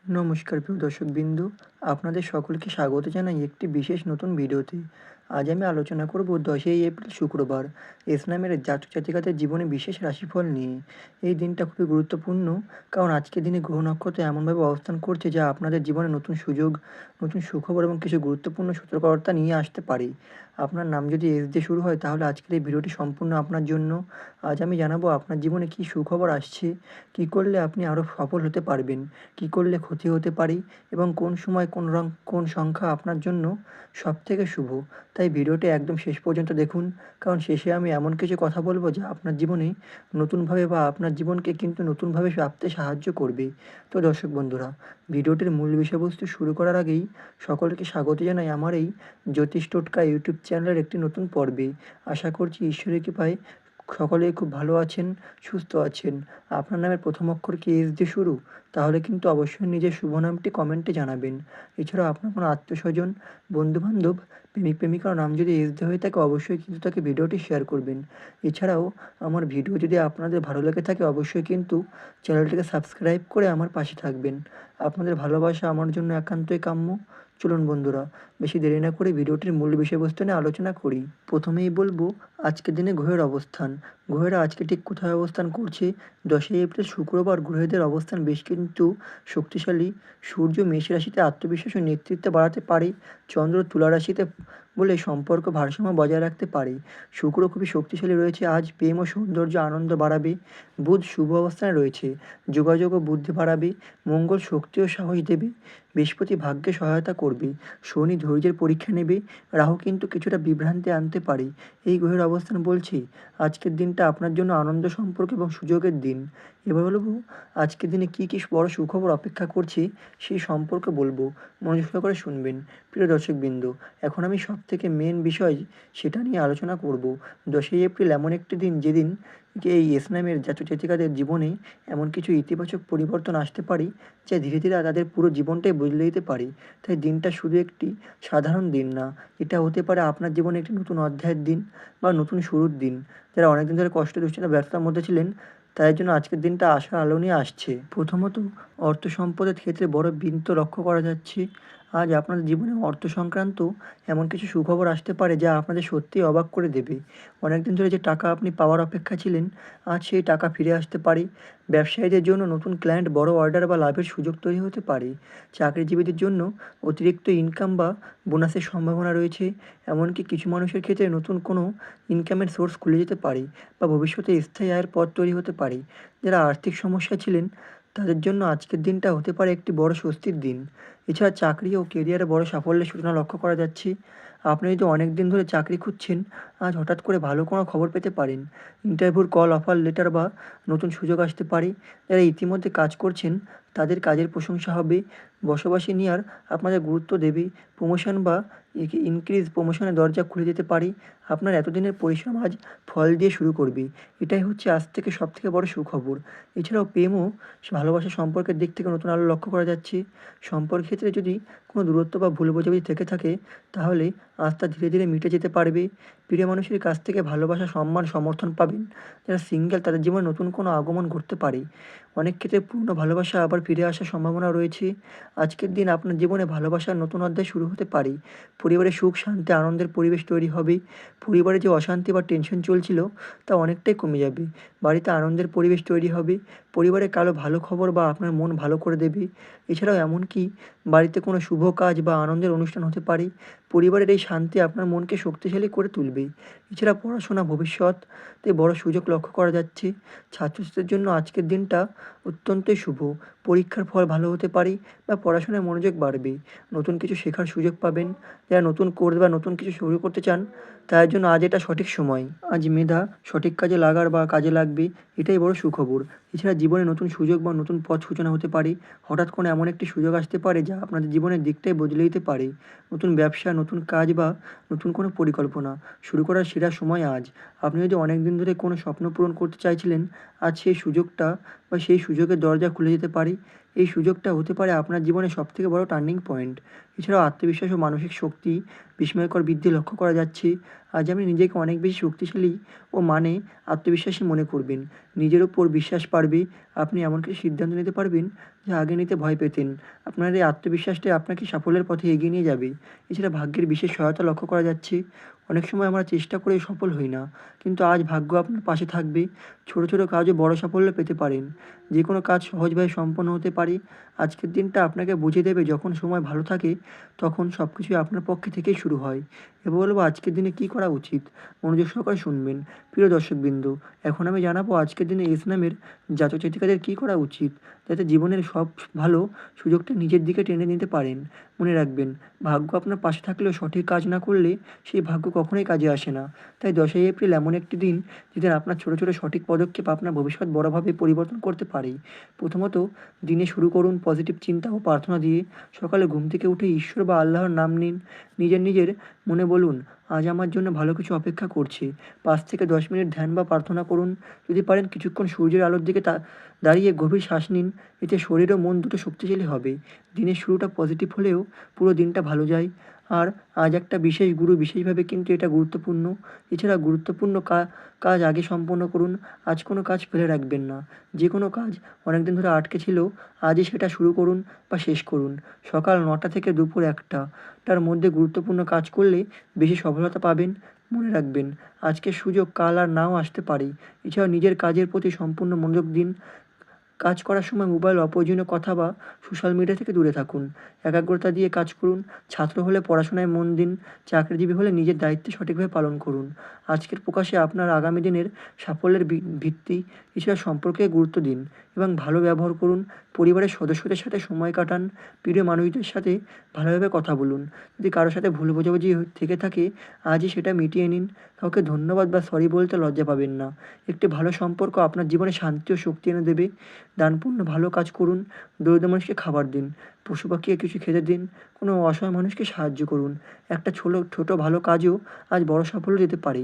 নমস্কার প্রিয় দর্শকবৃন্দু, আপনাদের সকলকে স্বাগত জানাই একটি বিশেষ নতুন ভিডিওতে। আজ আমি আলোচনা করব 10ই এপ্রিল শুক্রবার ইসলামের জাতক জাতিকাদের জীবনে বিশেষ রাশিফল নিয়ে। এই দিনটা খুবই গুরুত্বপূর্ণ, কারণ আজকের দিনে গ্রহ নক্ষত্র এমনভাবে অবস্থান করছে যা আপনাদের জীবনে নতুন সুযোগ, নতুন সুখবর এবং কিছু গুরুত্বপূর্ণ সতর্কবার্তা নিয়ে আসতে পারে। আপনার নাম যদি এস দিয়ে শুরু হয় তাহলে আজকের এই ভিডিওটি সম্পূর্ণ আপনার জন্য। আজ আমি জানাবো আপনার জীবনে কী সুখবর আসছে, কী করলে আপনি আরও সফল হতে পারবেন, কী করলে ক্ষতি হতে পারে এবং কোন সময় কোন সংখ্যা আপনার জন্য সবথেকে শুভ। তাই ভিডিওটি একদম শেষ পর্যন্ত দেখুন, কারণ শেষে আমি এমন কিছু কথা বলবো যা আপনার জীবনে নতুনভাবে বা আপনার জীবনকে কিন্তু নতুনভাবে ভাবতে সাহায্য করবে। তো দর্শক বন্ধুরা, ভিডিওটির মূল বিষয়বস্তু শুরু করার আগেই সকলকে স্বাগত জানাই আমার এই জ্যোতিষ টোটকা ইউটিউব চ্যানেলের একটি নতুন পর্বে। আশা করছি ঈশ্বরের কৃপায় সকলেই খুব ভালো আছেন, সুস্থ আছেন। আপনার নামের প্রথম অক্ষর কি এস দিয়ে শুরু? তাহলে কিন্তু অবশ্যই নিজের শুভ নামটি কমেন্টে জানাবেন। এছাড়াও আপনার কোনো আত্মীয়স্বজন, বন্ধুবান্ধব, প্রেমিক প্রেমিকার নাম যদি এস দিয়ে হয়ে থাকে অবশ্যই কিন্তু তাকে ভিডিওটি শেয়ার করবেন। এছাড়াও আমার ভিডিও যদি আপনাদের ভালো লেগে থাকে অবশ্যই কিন্তু চ্যানেলটিকে সাবস্ক্রাইব করে আমার পাশে থাকবেন। আপনাদের ভালোবাসা আমার জন্য একান্তই কাম্য। চলুন বন্ধুরা, বেশি দেরি না করে ভিডিওটির মূল বিষয়বস্তু নিয়ে আলোচনা করি। প্রথমেই বলবো আজকের দিনে গ্রহের অবস্থান। গ্রহেরা আজকে ঠিক কোথায় অবস্থান করছে? 10ই এপ্রিল শুক্রবার গ্রহেদের অবস্থান বেশ কিন্তু শক্তিশালী। সূর্য মেষ রাশিতে আত্মবিশ্বাস ও নেতৃত্ব বাড়াতে পারে। চন্দ্র তুলা রাশিতে বলে সম্পর্ক ভারসাম্য বজায় রাখতে পারে। শুক্র খুবই শক্তিশালী রয়েছে, আজ প্রেম ও সৌন্দর্য আনন্দ বাড়াবে। বুধ শুভ অবস্থানে রয়েছে, যোগাযোগ ও বুদ্ধি বাড়াবে। মঙ্গল শক্তি ও সাহস দেবে। বৃহস্পতি ভাগ্যে সহায়তা করবে। শনি ধৈর্যের পরীক্ষা নেবে। রাহু কিন্তু কিছুটা বিভ্রান্তি আনতে পারে। এই গ্রহের অবস্থান বলছে আজকের দিনটা আপনার জন্য আনন্দ, সম্পর্ক এবং সুযোগের দিন। এবার বলবো আজকের দিনে কী কী বড় সুখবর অপেক্ষা করছে সেই সম্পর্কে বলবো, মনোযোগ সহকারে শুনবেন। প্রিয় দর্শকবৃন্দ, এখন আমি সবথেকে মেন বিষয় সেটা নিয়ে আলোচনা করব। 10ই এপ্রিল এমন একটি দিন যেদিন এই ইসলামের জাতক জাতিকাদের জীবনে এমন কিছু ইতিবাচক পরিবর্তন আসতে পারে যা ধীরে ধীরে তাদের পুরো জীবনটাই বদলে দিতে পারে। তাই দিনটা শুধু একটি সাধারণ দিন না, এটা হতে পারে আপনার জীবনে একটি নতুন অধ্যায়ের দিন বা নতুন শুরুর দিন। যারা অনেকদিন ধরে কষ্ট, দুশ্চিন্তা, ব্যর্থতার মধ্যে ছিলেন তাদের জন্য আজকের দিনটা আশার আলো নিয়ে আসছে। প্রথমত, অর্থ সম্পদের ক্ষেত্রে বড় বৃদ্ধি লক্ষ্য করা যাচ্ছে। আজ আপনাদের জীবনে অর্থ সংক্রান্ত এমন কিছু সুখবর আসতে পারে যা আপনাদের সত্যিই অবাক করে দেবে। অনেকদিন ধরে যে টাকা আপনি পাওয়ার অপেক্ষা ছিলেন, আজ সেই টাকা ফিরে আসতে পারে। ব্যবসায়ীদের জন্য নতুন ক্লায়েন্ট, বড় অর্ডার বা লাভের সুযোগ তৈরি হতে পারে। চাকরিজীবীদের জন্য অতিরিক্ত ইনকাম বা বোনাসের সম্ভাবনা রয়েছে। এমনকি কিছু মানুষের ক্ষেত্রে নতুন কোনো ইনকামের সোর্স খুলে যেতে পারে বা ভবিষ্যতে স্থায়ী আয়ের পথ তৈরি হতে পারে। যারা আর্থিক সমস্যায় ছিলেন তাদের জন্য আজকের দিনটা হতে পারে একটি বড় স্বস্তির দিন। এছাড়া চাকরি ও কেরিয়ারে বড় সাফল্যের সূচনা লক্ষ্য করা যাচ্ছে। আপনি যদি অনেক দিন ধরে চাকরি খুঁজছেন, আজ হঠাৎ করে ভালো কোনো খবর পেতে পারেন। ইন্টারভিউর কল, অফার লেটার বা নতুন সুযোগ আসতে পারে। যারা ইতিমধ্যে কাজ করছেন তাদের কাজের প্রশংসা হবে। বসবাসী নেওয়ার আপনাদের গুরুত্ব দেবে। প্রমোশন বা ইনক্রিজ প্রমোশনের দরজা খুলে যেতে পারে। আপনার এতদিনের পরিশ্রম আজ ফল দিয়ে শুরু করবে। এটাই হচ্ছে আজ থেকে সবথেকে বড় সুখবর। এছাড়াও প্রেম ও ভালোবাসা সম্পর্কের দিক থেকে নতুন আলো লক্ষ্য করা যাচ্ছে। সম্পর্কের ক্ষেত্রে যদি কোনো দূরত্ব বা ভুল বোঝাবুঝি থেকে থাকে তাহলে আজ তা ধীরে ধীরে মিটে যেতে পারবে। প্রিয় মানুষের কাছ থেকে ভালোবাসা, সম্মান, সমর্থন পাবেন। যারা সিঙ্গেল তাদের জীবনে নতুন কোনো আগমন ঘটতে পারে। অনেক ক্ষেত্রে পুরনো ভালোবাসা আবার ফিরে আসার সম্ভাবনা রয়েছে। আজকের দিন আপনার জীবনে ভালোবাসার নতুন অধ্যায় শুরু হতে পারে। পরিবারে সুখ, শান্তি, আনন্দের পরিবেশ তৈরি হবে। পরিবারে যে অশান্তি বা টেনশন চলছিল তা অনেকটাই কমে যাবে। বাড়িতে আনন্দের পরিবেশ তৈরি হবে। পরিবারে কারো ভালো খবর বা আপনার মন ভালো করে দেবে। এছাড়াও এমনকি বাড়িতে কোনো শুভ কাজ বা আনন্দের অনুষ্ঠান হতে পারে। পরিবারের এই শান্তি আপনার মনকে শক্তিশালী করে তুলবে। এছাড়া পড়াশোনা, ভবিষ্যতে বড় সুযোগ লক্ষ্য করা যাচ্ছে। ছাত্রছাত্রীদের জন্য আজকের দিনটা অত্যন্তই শুভ। পরীক্ষার ফল ভালো হতে পারে বা পড়াশোনায় মনোযোগ বাড়বে। নতুন কিছু শেখার সুযোগ পাবেন। যারা নতুন কোর্স বা নতুন কিছু শুরু করতে চান তাদের জন্য আজ এটা সঠিক সময়। আজ মেধা সঠিক কাজে লাগার বা কাজে লাগবে, এটাই বড় সুখবর। এছাড়া জীবনে নতুন সুযোগ বা নতুন পথ সূচনা হতে পারে। হঠাৎ করে এমন একটি সুযোগ আসতে পারে যা আপনাদের জীবনের দিকটাই বদলে দিতে পারে। নতুন ব্যবসা, নতুন কাজ বা নতুন কোনো পরিকল্পনা শুরু করার সেরা সময় আজ। আপনি যদি অনেক দিন ধরে কোনো স্বপ্ন পূরণ করতে চাইছিলেন, আজ সেই সুযোগটা বা সেই সুযোগের দরজা খুলে যেতে পারে। এই সুযোগটা হতে পারে আপনার জীবনের সবথেকে বড় টার্নিং পয়েন্ট। এছাড়াও আত্মবিশ্বাস ও মানসিক শক্তি বিস্ময়কর বৃদ্ধি লক্ষ্য করা যাচ্ছে। আজ আপনি নিজেকে অনেক বেশি শক্তিশালী ও আত্মবিশ্বাসী মনে করবেন। নিজের ওপর বিশ্বাস বাড়বে। আপনি এমন কিছু সিদ্ধান্ত নিতে পারবেন যা আগে নিতে ভয় পেতেন। আপনার এই আত্মবিশ্বাসটাই আপনাকে সাফল্যের পথে এগিয়ে নিয়ে যাবে। এছাড়া ভাগ্যের বিশেষ সহায়তা লক্ষ্য করা যাচ্ছে। অনেক সময় আমরা চেষ্টা করে সফল হই না, কিন্তু আজ ভাগ্য আপনার পাশে থাকবে। ছোট ছোট কাজও বড় সাফল্য পেতে পারেন। যে কোনো কাজ সহজভাবে সম্পন্ন হতে পারে। আজকের দিনটা আপনাকে বুঝিয়ে দেবে, যখন সময় ভালো থাকে তখন সব কিছুই আপনার পক্ষে থেকেই শুরু হয়। এবার বলবো আজকের দিনে কী করা উচিত, মনোযোগ সহকারে শুনবেন। প্রিয় দর্শকবৃন্দ, এখন আমি জানাবো আজকের দিনে এস নামের জাতক জাতিকাদের কী করা উচিত, যাতে জীবনের সব ভালো সুযোগটা নিজের দিকে টেনে নিতে পারেন। মনে রাখবেন, ভাগ্য আপনার পাশে থাকলেও সঠিক কাজ না করলে সেই ভাগ্য কখনোই কাজে আসে না। তাই 10ই এপ্রিল এমন একটি দিন যেদিন আপনার ছোটো ছোটো সঠিক পদক্ষেপ আপনার ভবিষ্যৎ বড়োভাবে পরিবর্তন করতে পারে। প্রথমত, দিনে শুরু করুন পজিটিভ চিন্তা ও প্রার্থনা দিয়ে। সকালে ঘুম থেকে উঠে ঈশ্বর বা আল্লাহর নাম নিন। নিজের মনে বলুন, আজ আমার জন্য ভালো কিছু অপেক্ষা করছে। 5 থেকে 10 মিনিট ধ্যান বা প্রার্থনা করুন। যদি পারেন কিছুক্ষণ সূর্যের আলোর দিকে দাঁড়িয়ে গভীর শ্বাস নিন। এতে শরীর ও মন দুটো শক্তিশালী হবে। দিনের শুরুটা পজিটিভ হলেও পুরো দিনটা ভালো যায়। আর আজ একটা বিশেষ বিশেষভাবে কিন্তু এটা গুরুত্বপূর্ণ। এছাড়া গুরুত্বপূর্ণ কাজ আগে সম্পন্ন করুন। আজ কোনো কাজ ফেলে রাখবেন না। যে কোনো কাজ অনেকদিন ধরে আটকে ছিল, আজই সেটা শুরু করুন বা শেষ করুন। সকাল 9টা থেকে দুপুর 1টার মধ্যে গুরুত্বপূর্ণ কাজ করলে বেশি সফলতা পাবেন। মনে রাখবেন, আজকের সুযোগ কাল আর নাও আসতে পারে। এছাড়াও নিজের কাজের প্রতি সম্পূর্ণ মনোযোগ দিন। কাজ করার সময় মোবাইল, অপ্রয়োজনীয় কথা বা সোশ্যাল মিডিয়া থেকে দূরে থাকুন। একাগ্রতা দিয়ে কাজ করুন। ছাত্র হলে পড়াশোনায় মন দিন। চাকরিজীবী হলে নিজের দায়িত্ব সঠিকভাবে পালন করুন। আজকের প্রকাশে আপনার আগামী দিনের সাফল্যের ভিত্তি। এছাড়া সম্পর্কে গুরুত্ব দিন এবং ভালো ব্যবহার করুন। পরিবারের সদস্যদের সাথে সময় কাটান। প্রিয় মানুষদের সাথে ভালোভাবে কথা বলুন। যদি কারোর সাথে ভুল বোঝাবুঝি থেকে থাকে, আজই সেটা মিটিয়ে নিন। কাউকে ধন্যবাদ বা সরি বলতে লজ্জা পাবেন না। একটি ভালো সম্পর্ক আপনার জীবনে শান্তি ও শক্তি এনে দেবে। দানপূর্ণ ভালো কাজ করুন। দরিদ্র মানুষকে খাবার দিন। পশু পাখিকে কিছু খেতে দিন। কোনো অসহায় মানুষকে সাহায্য করুন। একটা ছোট ভালো কাজও আজ বড় সাফল্য দিতে পারে।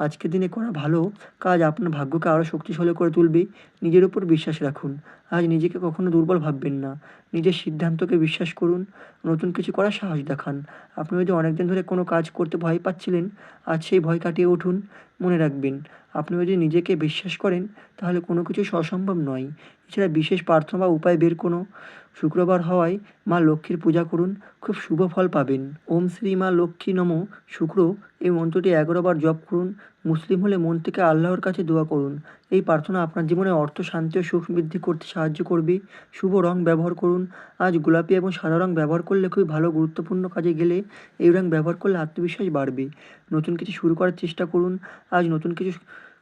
আজকের দিনে করা ভালো কাজ আপনার ভাগ্যকে আরও শক্তিশালী করে তুলবে। নিজের উপর বিশ্বাস রাখুন। আজ নিজেকে কখনো দুর্বল ভাববেন না। নিজের সিদ্ধান্তকে বিশ্বাস করুন। নতুন কিছু করার সাহস দেখান। আপনি যদি অনেকদিন ধরে কোনো কাজ করতে ভয় পাচ্ছিলেন, আজ সেই ভয় কাটিয়ে উঠুন। মনে রাখবেন, আপনি যদি নিজেকে বিশ্বাস করেন তাহলে কোনো কিছুই অসম্ভব নয়। এছাড়া বিশেষ প্রার্থনা বা উপায় বের কোনো শুক্রবার হওয়ায় মা লক্ষ্মীর পূজা করুন, খুব শুভ ফল পাবেন। ওম শ্রী মা লক্ষ্মী নমঃ শুক্র, এই মন্ত্রটি 11 বার জপ করুন। মুসলিম হলে মন থেকে আল্লাহর কাছে দোয়া করুন। এই প্রার্থনা আপনার জীবনে অর্থ, শান্তি ও সুখ বৃদ্ধি করতে সাহায্য করবে। শুভ রং ব্যবহার করুন। আজ গোলাপি এবং সাদা রং ব্যবহার করলে খুবই ভালো। গুরুত্বপূর্ণ কাজে গেলে এই রং ব্যবহার করলে আত্মবিশ্বাস বাড়বে। নতুন কিছু শুরু করার চেষ্টা করুন। আজ নতুন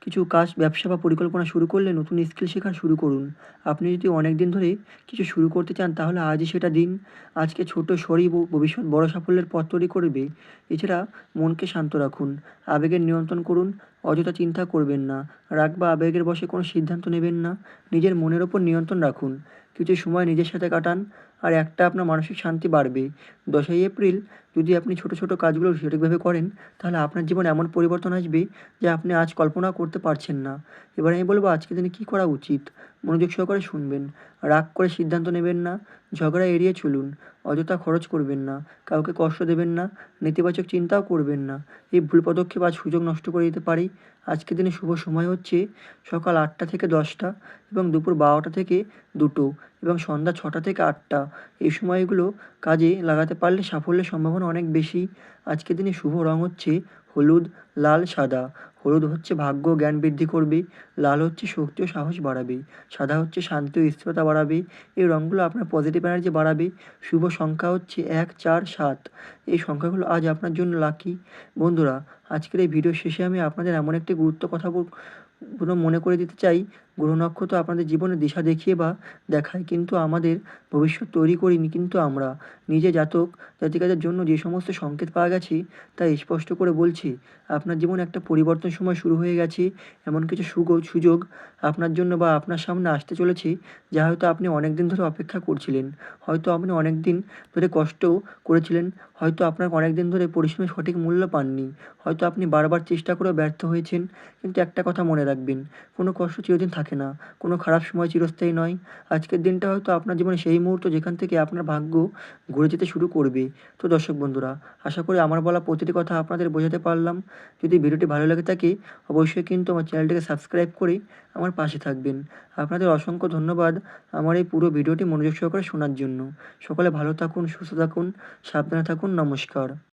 কিছু কাজ, ব্যবসা বা পরিকল্পনা শুরু করলে নতুন স্কিল শেখা শুরু করুন। আপনি যদি অনেক দিন ধরে কিছু শুরু করতে চান তাহলে আজই সেটা দিন। আজকে ছোট সরি ভবিষ্যৎ বড় সাফল্যের পথ তৈরি করবে। এছাড়া মনকে শান্ত রাখুন। আবেগের নিয়ন্ত্রণ করুন। অযথা চিন্তা করবেন না। রাগ বা আবেগের বশে কোনো সিদ্ধান্ত নেবেন না। নিজের মনের ওপর নিয়ন্ত্রণ রাখুন। কিছু সময় নিজের সাথে কাটান। আর একটা আপনার মানসিক শান্তি বাড়বে। 10ই এপ্রিল যদি আপনি ছোট কাজগুলো সঠিকভাবে করেন তাহলে আপনার জীবনে এমন পরিবর্তন আসবে যা আপনি আজ কল্পনাও করতে পারছেন না। এবার আমি বলব আজকের দিনে কী করা উচিত। মনোযোগ সহকারে শুনবেন। রাগ করে সিদ্ধান্ত নেবেন না। ঝগড়া এড়িয়ে চলুন। অযথা খরচ করবেন না। কাউকে কষ্ট দেবেন না। নেতিবাচক চিন্তাও করবেন না। এই ভুল পদক্ষেপ আজ সুযোগ নষ্ট করে দিতে পারে। আজকের দিনে শুভ সময় হচ্ছে সকাল 8টা থেকে 10টা এবং দুপুর 12টা থেকে 2টো এবং সন্ধ্যা 6টা থেকে 8টা। এই সময়গুলো কাজে লাগাতে পারলে সাফল্যের সম্ভাবনা অনেক বেশি। আজকের দিনে শুভ রং হচ্ছে হলুদ, লাল, সাদা। হলুদ হচ্ছে ভাগ্য ও জ্ঞান বৃদ্ধি করবে। লাল হচ্ছে শক্তি ও সাহস বাড়াবে। সাদা হচ্ছে শান্তি ও স্থিরতা বাড়াবে। এই রঙগুলো আপনার পজিটিভ এনার্জি বাড়াবে। শুভ সংখ্যা হচ্ছে 1, 4, 7। এই সংখ্যাগুলো আজ আপনার জন্য লাকি। বন্ধুরা, আজকের এই ভিডিও শেষে আমি আপনাদের এমন একটি কথা মনে করে দিতে চাই। গ্রহ নক্ষত্র আপনাদের জীবনের দিশা দেখিয়ে বা দেখায়, কিন্তু আমাদের ভবিষ্যৎ তৈরি করিনি কিন্তু আমরা। নিজে জাতিকাদের জন্য যে সমস্ত সংকেত পাওয়া গেছে তা স্পষ্ট করে বলছি, আপনার জীবনে একটা পরিবর্তন সময় শুরু হয়ে গেছে। এমন কিছু সুযোগ আপনার জন্য বা আপনার সামনে আসতে চলেছে যা হয়তো আপনি অনেক দিন ধরে অপেক্ষা করছিলেন। হয়তো আপনি অনেক দিন ধরে কষ্টও করেছিলেন। হয়তো আপনার অনেক দিন ধরে পরিশ্রমের সঠিক মূল্য পাননি। হয়তো আপনি বারবার চেষ্টা করেও ব্যর্থ হয়েছেন। কিন্তু একটা কথা মনে রাখবেন, কোনো কষ্ট চিরদিন থাকে থাকে না, কোনো খারাপ সময় চিরস্থায়ী নয়। আজকের দিনটা হয়তো আপনার জীবনে সেই মুহূর্ত যেখান থেকে আপনার ভাগ্য ঘুরে যেতে শুরু করবে। তো দর্শক বন্ধুরা, আশা করি আমার বলা প্রতিটি কথা আপনাদের বোঝাতে পারলাম। যদি ভিডিওটি ভালো লেগে থাকে অবশ্যই কিন্তু আমার চ্যানেলটিকে সাবস্ক্রাইব করে আমার পাশে থাকবেন। আপনাদের অসংখ্য ধন্যবাদ আমার এই পুরো ভিডিওটি মনোযোগ সহকারে শোনার জন্য। সকলে ভালো থাকুন, সুস্থ থাকুন, সাবধানে থাকুন। নমস্কার।